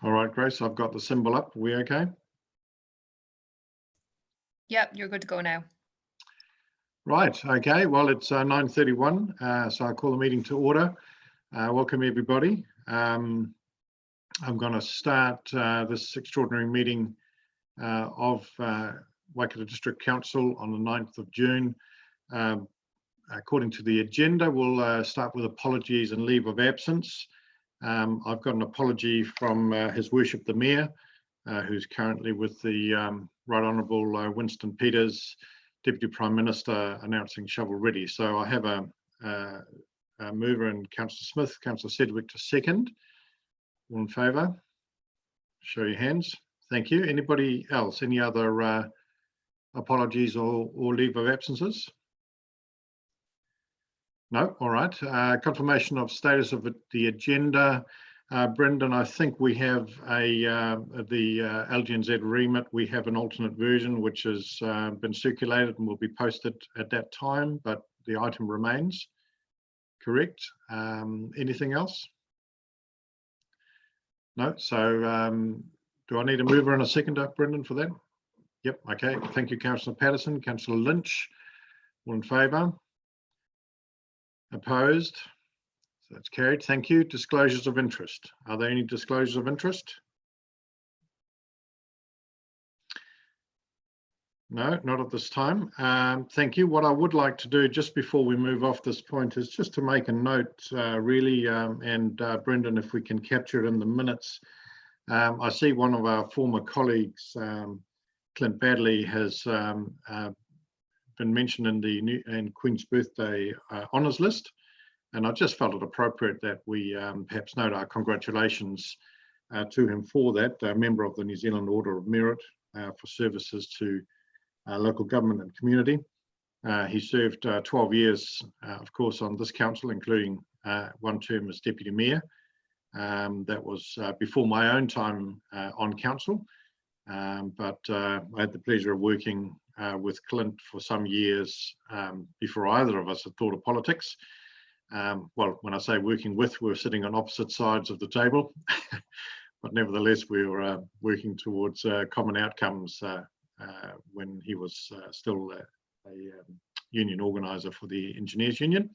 All right, Grace, I've got the symbol up. Are we okay? Yep, you're good to go now. Right, okay. Well, it's 9:31, so I call the meeting to order. Welcome, everybody. I'm going to start this extraordinary meeting of Waikato District Council on the 9th of June. According to the agenda, we'll start with apologies and leave of absence. I've got an apology from His Worship the Mayor, who's currently with the Right Honourable Winston Peters, Deputy Prime Minister, announcing shovel ready. So I have a mover in Councillor Smith, Councillor Sedgwick to second. All in favour? Show your hands. Thank you. Anybody else? Any other apologies or leave of absences? No? All right. Confirmation of status of the agenda. Brendan, I think we have the LGNZ remit. We have an alternate version which has been circulated and will be posted at that time, but the item remains. Correct. Anything else? No. So do I need a mover and a seconder, Brendan, for that? Yep. Okay. Thank you, Councillor Patterson. Councillor Lynch. All in favour? Opposed? So that's carried. Thank you. Disclosures of interest. Are there any disclosures of interest? No, not at this time. Thank you. What I would like to do just before we move off this point is just to make a note, really, and Brendan, if we can capture it in the minutes. I see one of our former colleagues, Clint Badley, has been mentioned in the Queen's Birthday honours list. And I just felt it appropriate that we perhaps note our congratulations to him for that, a member of the New Zealand Order of Merit for services to local government and community. He served 12 years, of course, on this council, including one term as Deputy Mayor. That was before my own time on council, but I had the pleasure of working with Clint for some years before either of us had thought of politics. Well, when I say working with, we were sitting on opposite sides of the table, but nevertheless, we were working towards common outcomes when he was still a union organiser for the Engineers Union.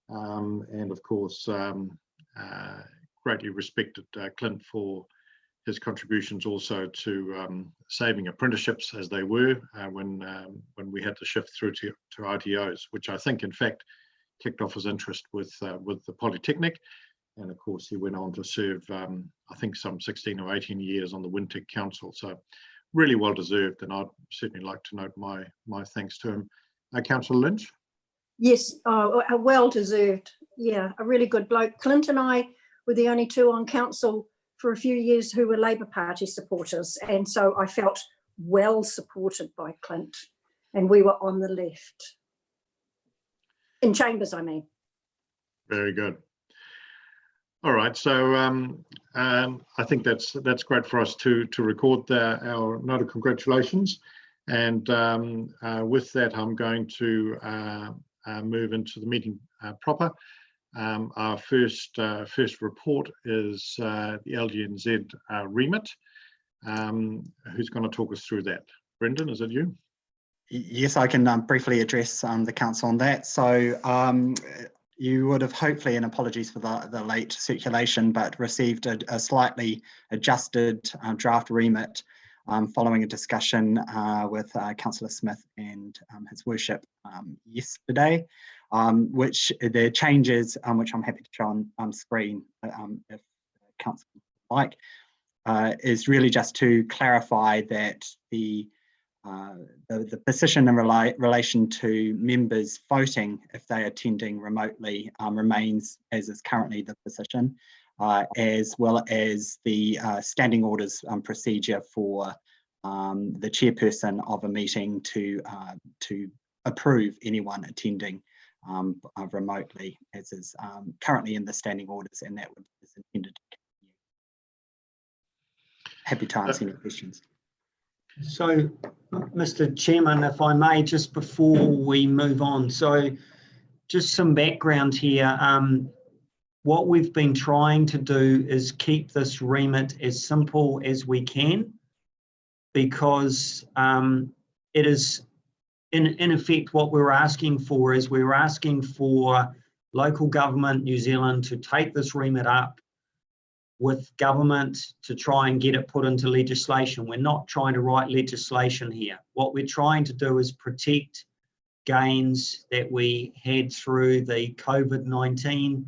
And of course, greatly respected Clint for his contributions also to saving apprenticeships as they were when we had to shift through to ITOs, which I think, in fact, kicked off his interest with the Polytechnic. And of course, he went on to serve, I think, some 16 or 18 years on the Wintec Council. So really well deserved. And I'd certainly like to note my thanks to him. Councillor Lynch? Yes, well deserved. Yeah, a really good bloke. Clint and I were the only two on council for a few years who were Labour Party supporters. And so I felt well supported by Clint. And we were on the left. In Chambers, I mean. Very good. All right, so I think that's great for us to record our note of congratulations, and with that, I'm going to move into the meeting proper. Our first report is the LGNZ remit. Who's going to talk us through that? Brendan, is it you? Yes, I can briefly address the council on that. So you would have hopefully, and apologies for the late circulation, but received a slightly adjusted draft remit following a discussion with Councillor Smith and His Worship yesterday, which the changes, which I'm happy to show on screen if council would like, is really just to clarify that the position in relation to members voting if they are attending remotely remains as is currently the position, as well as the standing orders procedure for the chairperson of a meeting to approve anyone attending remotely, as is currently in the standing orders, and that is intended to continue. Happy to answer any questions. So, Mr. Chairman, if I may, just before we move on, so just some background here. what we've been trying to do is keep this remit as simple as we can, because it is, in effect, what we're asking for is we're asking for local government New Zealand to take this remit up with government to try and get it put into legislation. We're not trying to write legislation here. What we're trying to do is protect gains that we had through the COVID-19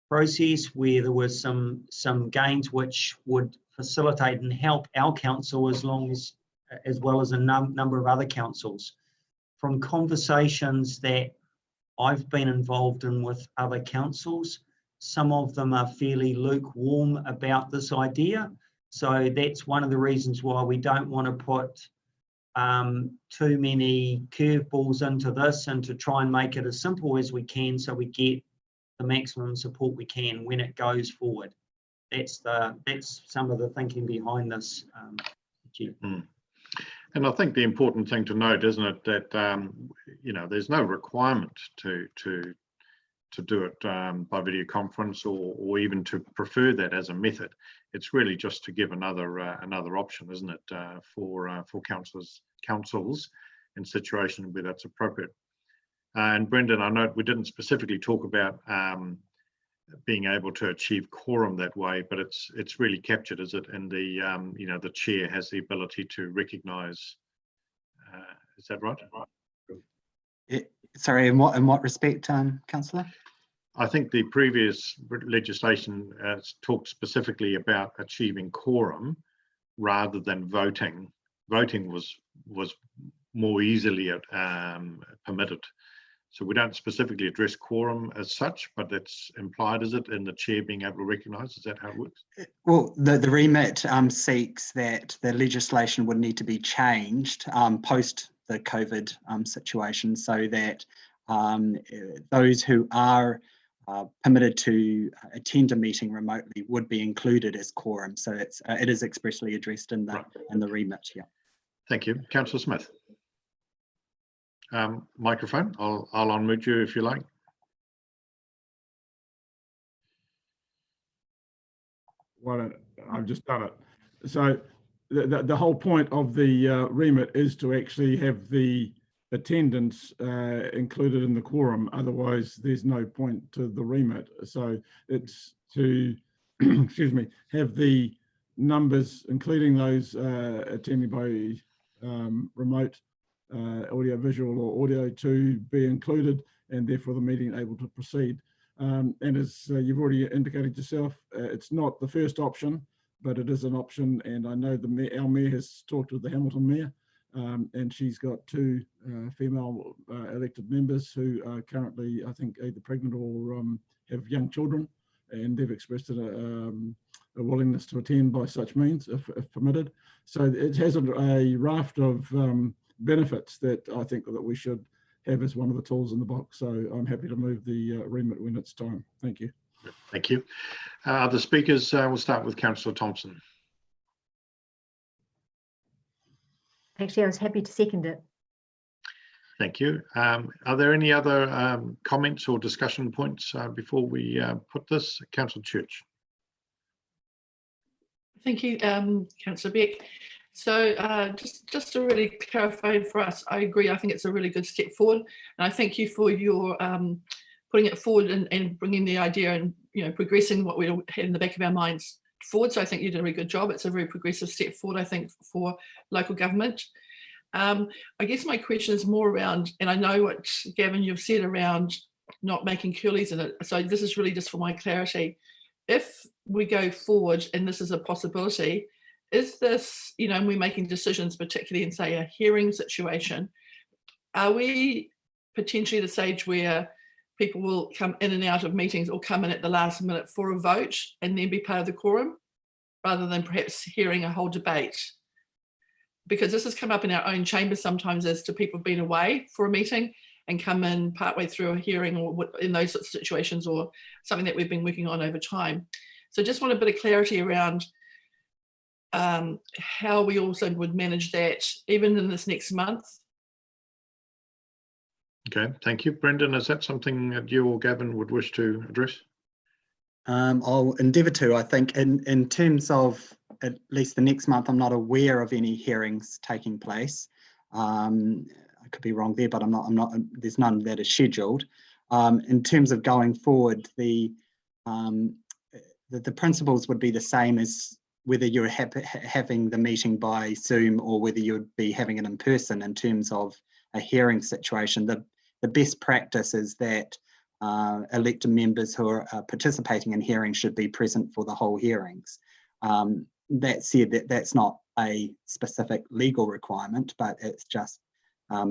process, where there was some gains which would facilitate and help our council as well as a number of other councils. From conversations that I've been involved in with other councils, some of them are fairly lukewarm about this idea. So that's one of the reasons why we don't want to put too many curveballs into this, and to try and make it as simple as we can so we get the maximum support we can when it goes forward. That's some of the thinking behind this. And I think the important thing to note, isn't it, that you know, there's no requirement to do it by video conference, or even to prefer that as a method. It's really just to give another option, isn't it, for councils in situations where that's appropriate. And Brendan, I know we didn't specifically talk about being able to achieve quorum that way, but it's really captured, is it? And the you know, the chair has the ability to recognise. Is that right? Sorry, in what respect, Councillor? I think the previous legislation talked specifically about achieving quorum rather than voting. Voting was more easily permitted. So we don't specifically address quorum as such, but it's implied, is it, in the chair being able to recognise? Is that how it works? Well, the remit seeks that the legislation would need to be changed post the COVID situation, so that those who are permitted to attend a meeting remotely would be included as quorum. So it is expressly addressed in the remit. Yeah. Thank you, Councillor Smith. Microphone. I'll unmute you if you like. Well, I've just done it. So the whole point of the remit is to actually have the attendance included in the quorum. Otherwise, there's no point to the remit. So it's to, excuse me, have the numbers, including those attending by remote, audio visual or audio, to be included, and therefore the meeting able to proceed. And as you've already indicated yourself, it's not the first option, but it is an option. And I know our mayor has talked with the Hamilton mayor, and she's got 2 female elected members who are currently, I think, either pregnant or have young children, and they've expressed a willingness to attend by such means, if permitted. So it has a raft of benefits that I think that we should have as one of the tools in the box. So I'm happy to move the remit when it's time. Thank you. Thank you. Other speakers, we'll start with Councillor Thompson. Actually, I was happy to second it. Thank you. Are there any other comments or discussion points before we put this? Councillor Church. Thank you, Councillor Beck. So just to really clarify for us, I agree. I think it's a really good step forward, and I thank you for your putting it forward and bringing the idea and, you know, progressing what we had in the back of our minds forward. So I think you did a really good job. It's a very progressive step forward, I think, for local government. I guess my question is more around, and I know what Gavin you've said around not making curlies in it. So this is really just for my clarity. If we go forward and this is a possibility, is this, you know, and we're making decisions, particularly in, say, a hearing situation, are we potentially at a stage where people will come in and out of meetings or come in at the last minute for a vote and then be part of the quorum, rather than perhaps hearing a whole debate? Because this has come up in our own chamber sometimes as to people being away for a meeting and come in partway through a hearing, or in those sorts of situations, or something that we've been working on over time. So just want a bit of clarity around how we also would manage that even in this next month. Okay, thank you. Brendan, is that something that you or Gavin would wish to address? I'll endeavour to. I think in terms of at least the next month, I'm not aware of any hearings taking place. I could be wrong there, but I'm not. There's none that is scheduled. In terms of going forward, the principles would be the same as whether you're having the meeting by Zoom or whether you'd be having it in person. In terms of a hearing situation, the best practice is that elected members who are participating in hearings should be present for the whole hearings. That said, that's not a specific legal requirement, but it's just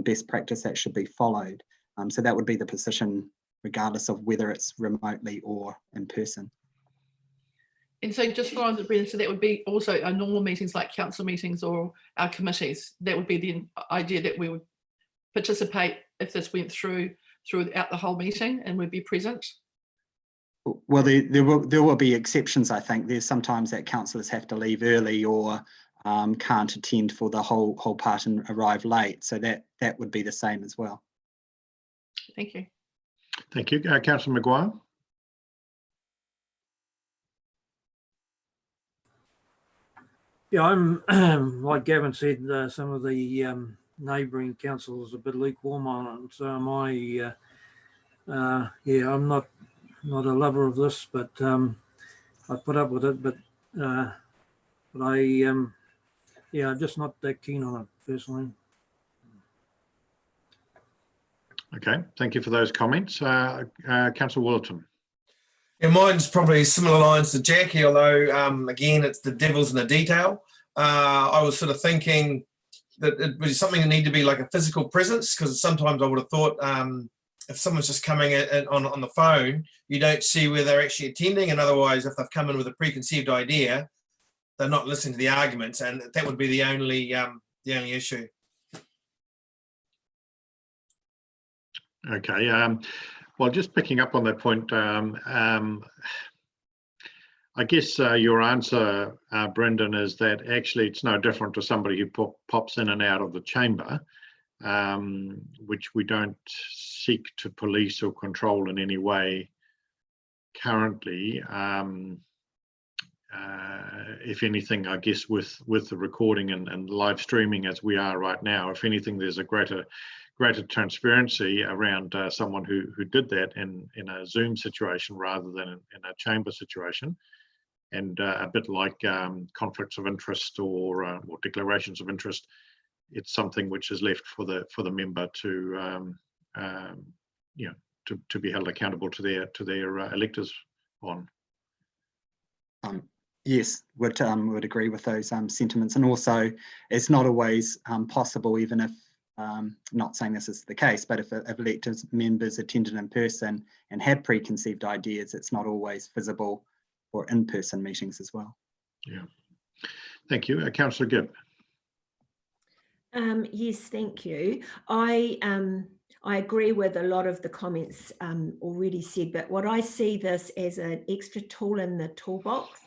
best practice that should be followed. So that would be the position regardless of whether it's remotely or in person. And so just following the Brendan, so that would be also our normal meetings like council meetings or our committees. That would be the idea that we would participate if this went throughout the whole meeting and would be present. Well, there will be exceptions, I think. There's sometimes that councillors have to leave early or can't attend for the whole part and arrive late. So that would be the same as well. Thank you. Thank you. Councillor Maguire. Yeah, I'm like Gavin said, some of the neighbouring councils are a bit lukewarm on it. So yeah, I'm not a lover of this, but I put up with it. But I'm just not that keen on it personally. Okay, thank you for those comments. Councillor Willerton. Yeah, mine's probably similar lines to Jackie, although again, it's the devil's in the detail. I was sort of thinking that it was something that need to be like a physical presence, because sometimes I would have thought if someone's just coming in on the phone, you don't see where they're actually attending, and otherwise, if they've come in with a preconceived idea, they're not listening to the arguments, and that would be the only issue. Okay. Well, just picking up on that point, I guess your answer, Brendan, is that actually it's no different to somebody who pops in and out of the chamber, which we don't seek to police or control in any way currently. If anything, I guess with the recording and live streaming as we are right now, if anything, there's a greater transparency around someone who did that in a Zoom situation rather than in a chamber situation, and a bit like conflicts of interest or declarations of interest, it's something which is left for the member to to be held accountable to their electors on. Yes, would agree with those sentiments, and also it's not always possible, even if not saying this is the case, but if elected members attended in person and had preconceived ideas, it's not always visible for in-person meetings as well. Yeah, thank you. Councillor Gibb. Yes, thank you. I agree with a lot of the comments already said, but what I see this as an extra tool in the toolbox.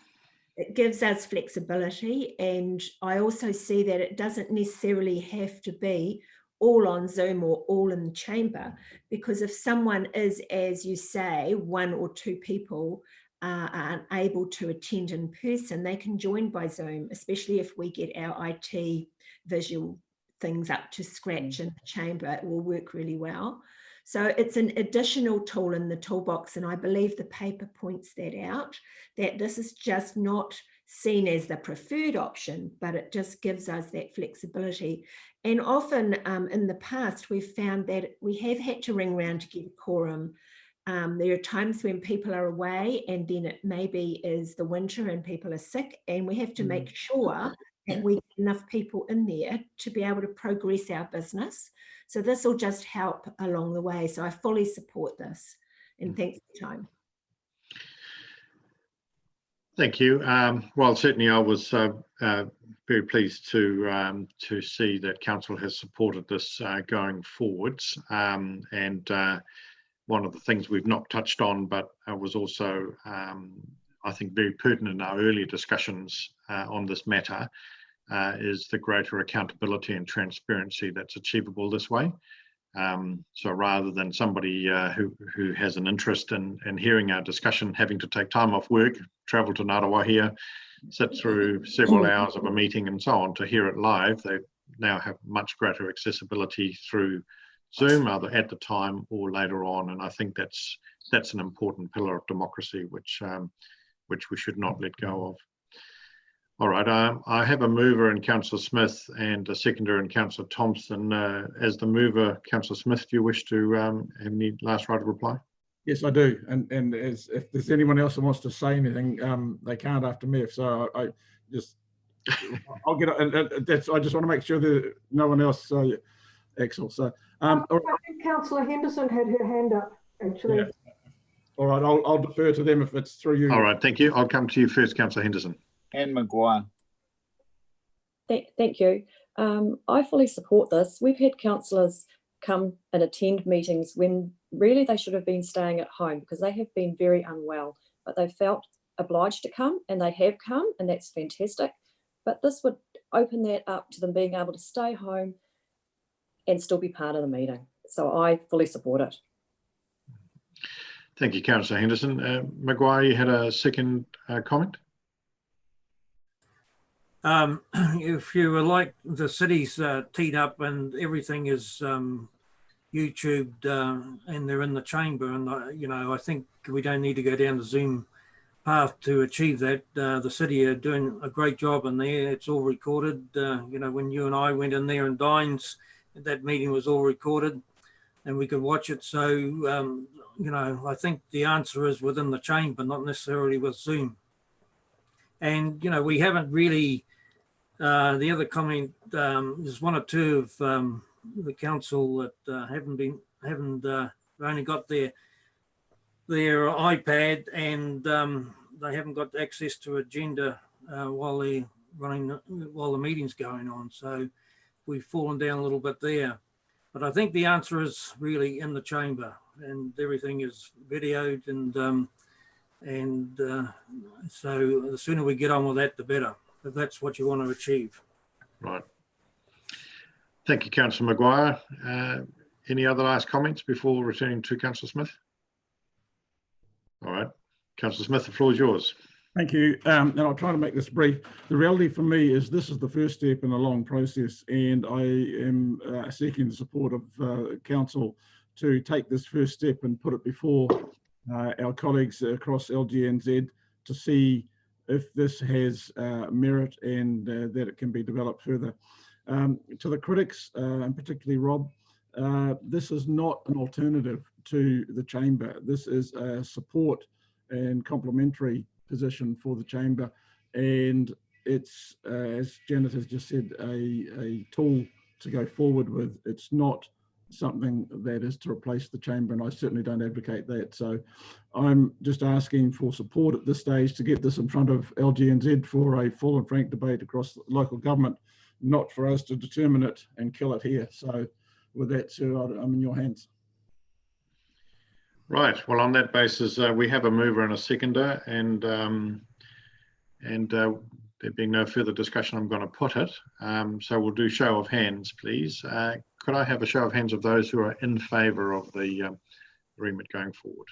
It gives us flexibility, and I also see that it doesn't necessarily have to be all on Zoom or all in the chamber, because if someone is, as you say, one or two people are unable to attend in person, they can join by Zoom, especially if we get our IT visual things up to scratch in the chamber. It will work really well. So it's an additional tool in the toolbox, and I believe the paper points that out, that this is just not seen as the preferred option, but it just gives us that flexibility. And often in the past, we've found that we have had to ring round to get a quorum. There are times when people are away, and then it maybe is the winter and people are sick, and we have to make sure that we get enough people in there to be able to progress our business. So this will just help along the way. So I fully support this, and thanks for your time. Thank you. Well, certainly I was very pleased to see that council has supported this going forwards. And one of the things we've not touched on, but was also, I think, very pertinent in our earlier discussions on this matter, is the greater accountability and transparency that's achievable this way. So rather than somebody who has an interest in hearing our discussion, having to take time off work, travel to Ngaruawahia, sit through several hours of a meeting and so on to hear it live, they now have much greater accessibility through Zoom, either at the time or later on. And I think that's an important pillar of democracy, which we should not let go of. All right, I have a mover in Councillor Smith and a seconder in Councillor Thompson. As the mover, Councillor Smith, do you wish to have any last right of reply? Yes, I do. And as if there's anyone else who wants to say anything, they can't after me. So I'll get it. And that's, I just want to make sure that no one else. Excellent. So, I think Councillor Henderson had her hand up, actually. Yeah. All right, I'll defer to them if it's through you. All right, thank you. I'll come to you first, Councillor Henderson. Anne Maguire. Thank you. I fully support this. We've had councillors come and attend meetings when really they should have been staying at home because they have been very unwell, but they felt obliged to come and they have come, and that's fantastic. But this would open that up to them being able to stay home and still be part of the meeting. So I fully support it. Thank you, Councillor Henderson. Maguire, you had a second comment? If you were like the city's teed up and everything is YouTubed and they're in the chamber, and you know, I think we don't need to go down the Zoom path to achieve that. The city are doing a great job in there. It's all recorded. You know, when you and I went in there and Dines, that meeting was all recorded and we could watch it. So, you know, I think the answer is within the chamber, not necessarily with Zoom. And, you know, we haven't really, the other comment, there's one or two of the council that haven't only got their iPad, and they haven't got access to agenda while they're running, while the meeting's going on. So we've fallen down a little bit there. But I think the answer is really in the chamber, and everything is videoed, and so the sooner we get on with that, the better, if that's what you want to achieve. Right. Thank you, Councillor Maguire. Any other last comments before returning to Councillor Smith? All right. Councillor Smith, the floor is yours. Thank you. And I'll try to make this brief. The reality for me is this is the first step in a long process, and I am seeking the support of council to take this first step and put it before our colleagues across LGNZ to see if this has merit and that it can be developed further. To the critics, and particularly Rob, this is not an alternative to the chamber. This is a support and complementary position for the chamber, and it's, as Janet has just said, a tool to go forward with. It's not something that is to replace the chamber, and I certainly don't advocate that. So I'm just asking for support at this stage to get this in front of LGNZ for a full and frank debate across local government, not for us to determine it and kill it here. So with that, sir, I'm in your hands. Right. Well, on that basis, we have a mover and a seconder, and there being no further discussion, I'm going to put it. So we'll do show of hands, please. Could I have a show of hands of those who are in favour of the remit going forward?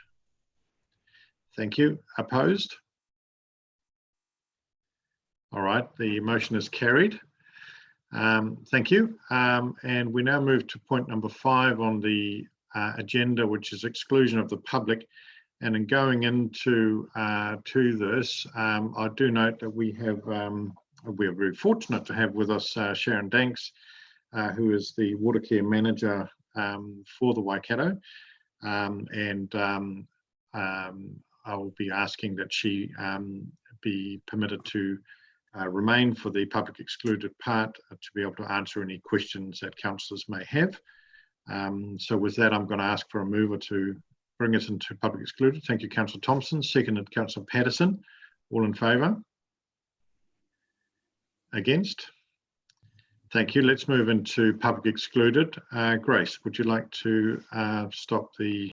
Thank you. Opposed? All right. The motion is carried. Thank you. And we now move to point number 5 on the agenda, which is exclusion of the public. And in going into to this, I do note that we're very fortunate to have with us Sharon Danks, who is the water care manager for the Waikato, and I will be asking that she be permitted to remain for the public excluded part to be able to answer any questions that councillors may have. So with that, I'm going to ask for a mover to bring us into public excluded. Thank you, Councillor Thompson. Seconded, Councillor Patterson. All in favour? Against? Thank you. Let's move into public excluded. Grace, would you like to stop the